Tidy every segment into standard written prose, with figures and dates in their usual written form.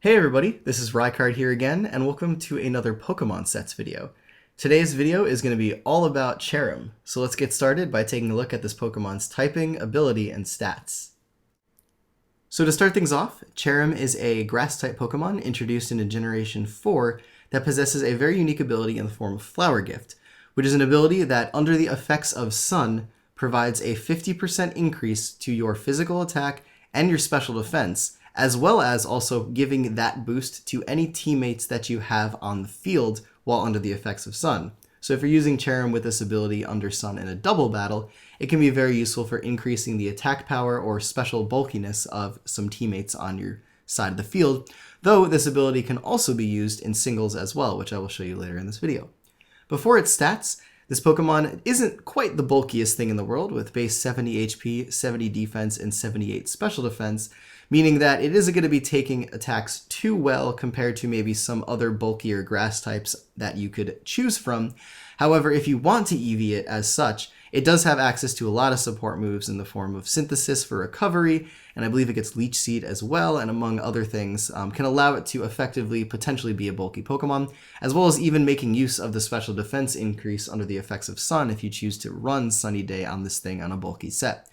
Hey everybody, this is Rykard here again, and welcome to another Pokemon Sets video. Today's video is going to be all about Cherrim, so let's get started by taking a look at this Pokemon's typing, ability, and stats. So to start things off, Cherrim is a Grass-type Pokemon introduced into Generation 4 that possesses a very unique ability in the form of Flower Gift, which is an ability that, under the effects of Sun, provides a 50% increase to your physical attack and your special defense, as well as also giving that boost to any teammates that you have on the field while under the effects of Sun. So if you're using Cherrim with this ability under Sun in a double battle, it can be very useful for increasing the attack power or special bulkiness of some teammates on your side of the field, though this ability can also be used in singles as well, which I will show you later in this video. Before its stats, this Pokemon isn't quite the bulkiest thing in the world, with base 70 HP, 70 defense, and 78 special defense, meaning that it isn't going to be taking attacks too well compared to maybe some other bulkier grass types that you could choose from. However, if you want to EV it as such, it does have access to a lot of support moves in the form of Synthesis for recovery, and I believe it gets Leech Seed as well, and among other things, can allow it to effectively potentially be a bulky Pokemon, as well as even making use of the special defense increase under the effects of Sun if you choose to run Sunny Day on this thing on a bulky set.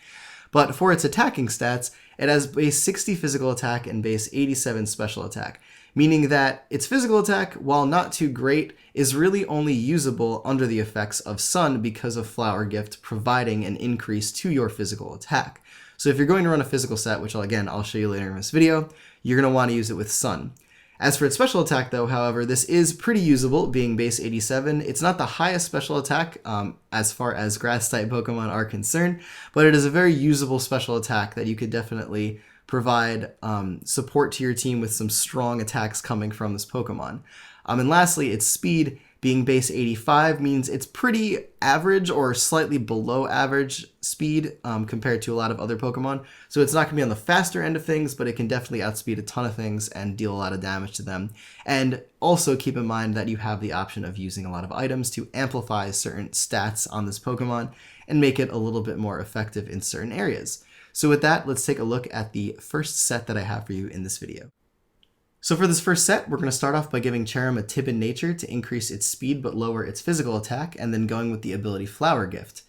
But for its attacking stats, it has base 60 physical attack and base 87 special attack, meaning that its physical attack, while not too great, is really only usable under the effects of Sun because of Flower Gift providing an increase to your physical attack. So if you're going to run a physical set, which I'll show you later in this video, you're going to want to use it with Sun. As for its special attack though, however, this is pretty usable, being base 87. It's not the highest special attack as far as grass-type Pokemon are concerned, but it is a very usable special attack that you could definitely provide support to your team with some strong attacks coming from this Pokemon. And lastly, its speed, being base 85, means it's pretty average or slightly below average speed compared to a lot of other Pokemon. So it's not going to be on the faster end of things, but it can definitely outspeed a ton of things and deal a lot of damage to them. And also keep in mind that you have the option of using a lot of items to amplify certain stats on this Pokemon and make it a little bit more effective in certain areas. So with that, let's take a look at the first set that I have for you in this video. So for this first set, we're going to start off by giving Cherrim a tip in nature to increase its speed but lower its physical attack, and then going with the ability Flower Gift.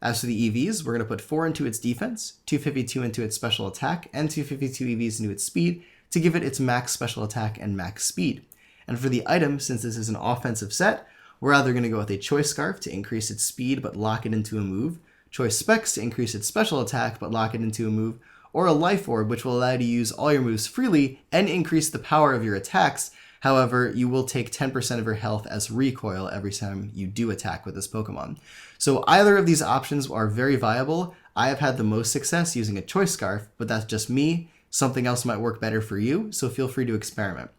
As for the EVs, we're going to put 4 into its defense, 252 into its special attack, and 252 EVs into its speed to give it its max special attack and max speed. And for the item, since this is an offensive set, we're either going to go with a Choice Scarf to increase its speed but lock it into a move, Choice Specs to increase its special attack but lock it into a move, or a Life Orb, which will allow you to use all your moves freely and increase the power of your attacks. However, you will take 10% of your health as recoil every time you do attack with this Pokemon. So either of these options are very viable. I have had the most success using a Choice Scarf, but that's just me. Something else might work better for you, so feel free to experiment.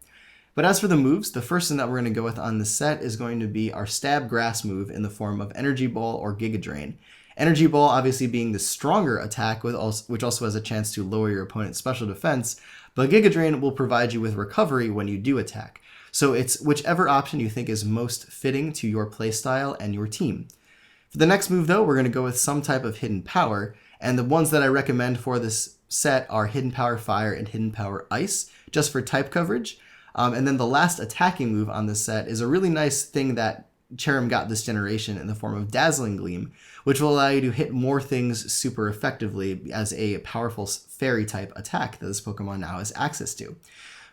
But as for the moves, the first thing that we're going to go with on this set is going to be our Stab Grass move in the form of Energy Ball or Giga Drain. Energy Ball obviously being the stronger attack, which also has a chance to lower your opponent's special defense, but Giga Drain will provide you with recovery when you do attack. So it's whichever option you think is most fitting to your playstyle and your team. For the next move though, we're going to go with some type of Hidden Power, and the ones that I recommend for this set are Hidden Power Fire and Hidden Power Ice, just for type coverage. And then the last attacking move on this set is a really nice thing that Cherrim got this generation in the form of Dazzling Gleam, which will allow you to hit more things super effectively as a powerful fairy type attack that this Pokemon now has access to.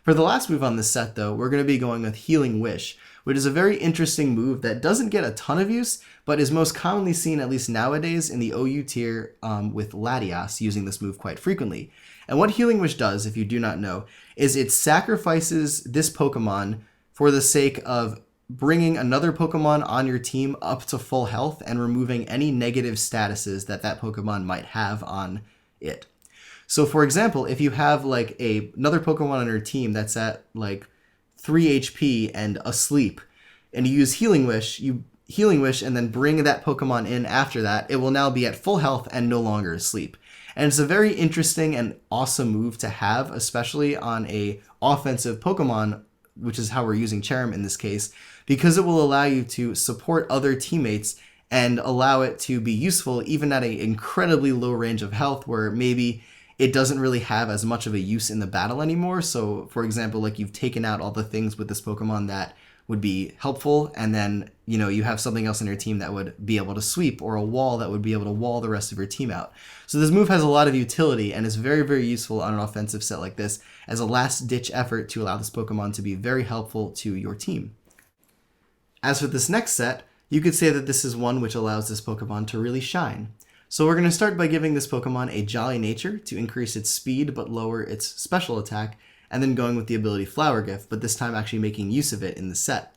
For the last move on this set though, we're going to be going with Healing Wish, which is a very interesting move that doesn't get a ton of use, but is most commonly seen, at least nowadays, in the OU tier with Latias using this move quite frequently. And what Healing Wish does, if you do not know, is it sacrifices this Pokemon for the sake of bringing another Pokemon on your team up to full health and removing any negative statuses that that Pokemon might have on it. So for example, if you have like another Pokemon on your team that's at like 3 HP and asleep, and you use Healing Wish, and then bring that Pokemon in after that, it will now be at full health and no longer asleep. And it's a very interesting and awesome move to have, especially on a offensive Pokemon, which is how we're using Cherrim in this case, because it will allow you to support other teammates and allow it to be useful even at an incredibly low range of health, where maybe it doesn't really have as much of a use in the battle anymore. So for example, like you've taken out all the things with this Pokemon that would be helpful, and then you have something else in your team that would be able to sweep, or a wall that would be able to wall the rest of your team out. So this move has a lot of utility and is very, very useful on an offensive set like this as a last ditch effort to allow this Pokemon to be very helpful to your team. As for this next set, you could say that this is one which allows this Pokemon to really shine. So we're going to start by giving this Pokemon a Jolly Nature to increase its speed but lower its special attack, and then going with the ability Flower Gift, but this time actually making use of it in the set.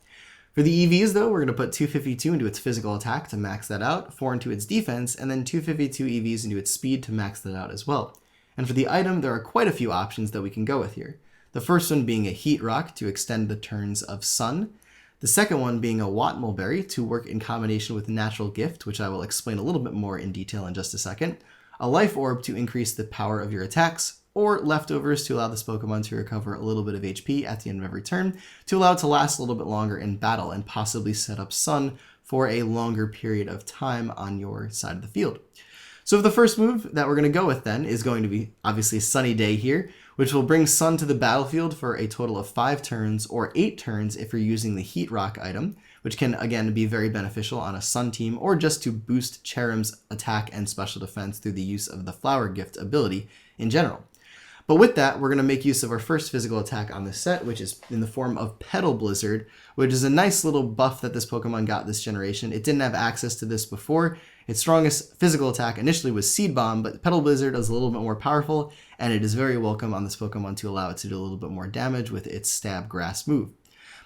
For the EVs though, we're going to put 252 into its physical attack to max that out, 4 into its defense, and then 252 EVs into its speed to max that out as well. And for the item, there are quite a few options that we can go with here. The first one being a Heat Rock to extend the turns of Sun. The second one being a Watt Mulberry to work in combination with Natural Gift, which I will explain a little bit more in detail in just a second. A Life Orb to increase the power of your attacks, or Leftovers to allow this Pokemon to recover a little bit of HP at the end of every turn to allow it to last a little bit longer in battle and possibly set up Sun for a longer period of time on your side of the field. So the first move that we're going to go with then is going to be obviously Sunny Day here, which will bring Sun to the battlefield for a total of 5 turns or 8 turns if you're using the Heat Rock item, which can again be very beneficial on a Sun team or just to boost Cherrim's attack and special defense through the use of the Flower Gift ability in general. But with that, we're going to make use of our first physical attack on this set, which is in the form of Petal Blizzard, which is a nice little buff that this Pokemon got this generation. It didn't have access to this before. Its strongest physical attack initially was Seed Bomb, but Petal Blizzard is a little bit more powerful, and it is very welcome on this Pokemon to allow it to do a little bit more damage with its Stab Grass move.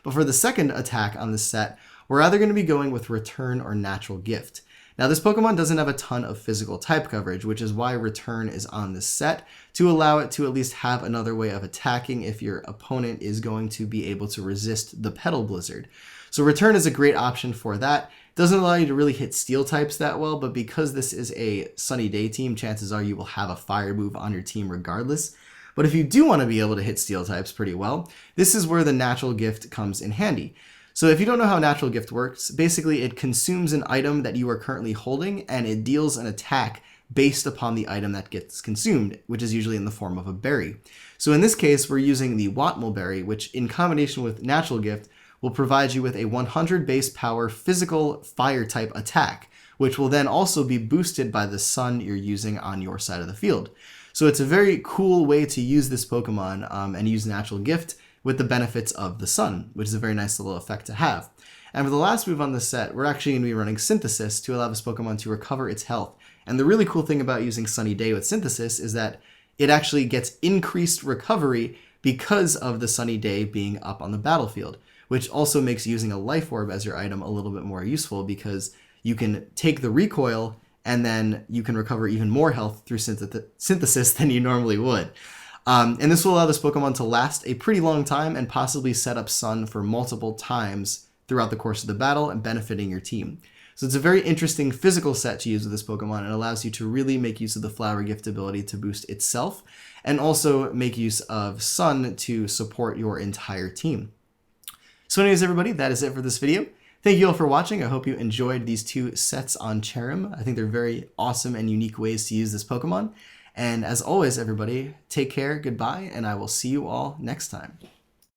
But for the second attack on this set, we're either going to be going with Return or Natural Gift. Now this Pokemon doesn't have a ton of physical type coverage, which is why Return is on this set, to allow it to at least have another way of attacking if your opponent is going to be able to resist the Petal Blizzard. So Return is a great option for that. It doesn't allow you to really hit steel types that well, but because this is a Sunny Day team, chances are you will have a fire move on your team regardless. But if you do want to be able to hit steel types pretty well, this is where the Natural Gift comes in handy. So if you don't know how Natural Gift works, basically it consumes an item that you are currently holding and it deals an attack based upon the item that gets consumed, which is usually in the form of a berry. So in this case, we're using the Watt Mulberry, which in combination with Natural Gift will provide you with a 100 base power physical fire type attack, which will then also be boosted by the Sun you're using on your side of the field. So it's a very cool way to use this Pokemon and use Natural Gift with the benefits of the Sun, which is a very nice little effect to have. And for the last move on this set, we're actually going to be running Synthesis to allow this Pokemon to recover its health. And the really cool thing about using Sunny Day with Synthesis is that it actually gets increased recovery because of the Sunny Day being up on the battlefield, which also makes using a Life Orb as your item a little bit more useful because you can take the recoil and then you can recover even more health through Synthesis than you normally would. And this will allow this Pokemon to last a pretty long time and possibly set up Sun for multiple times throughout the course of the battle and benefiting your team. So it's a very interesting physical set to use with this Pokemon and allows you to really make use of the Flower Gift ability to boost itself and also make use of Sun to support your entire team. So anyways, everybody, that is it for this video. Thank you all for watching. I hope you enjoyed these 2 sets on Cherrim. I think they're very awesome and unique ways to use this Pokemon. And as always, everybody, take care, goodbye, and I will see you all next time.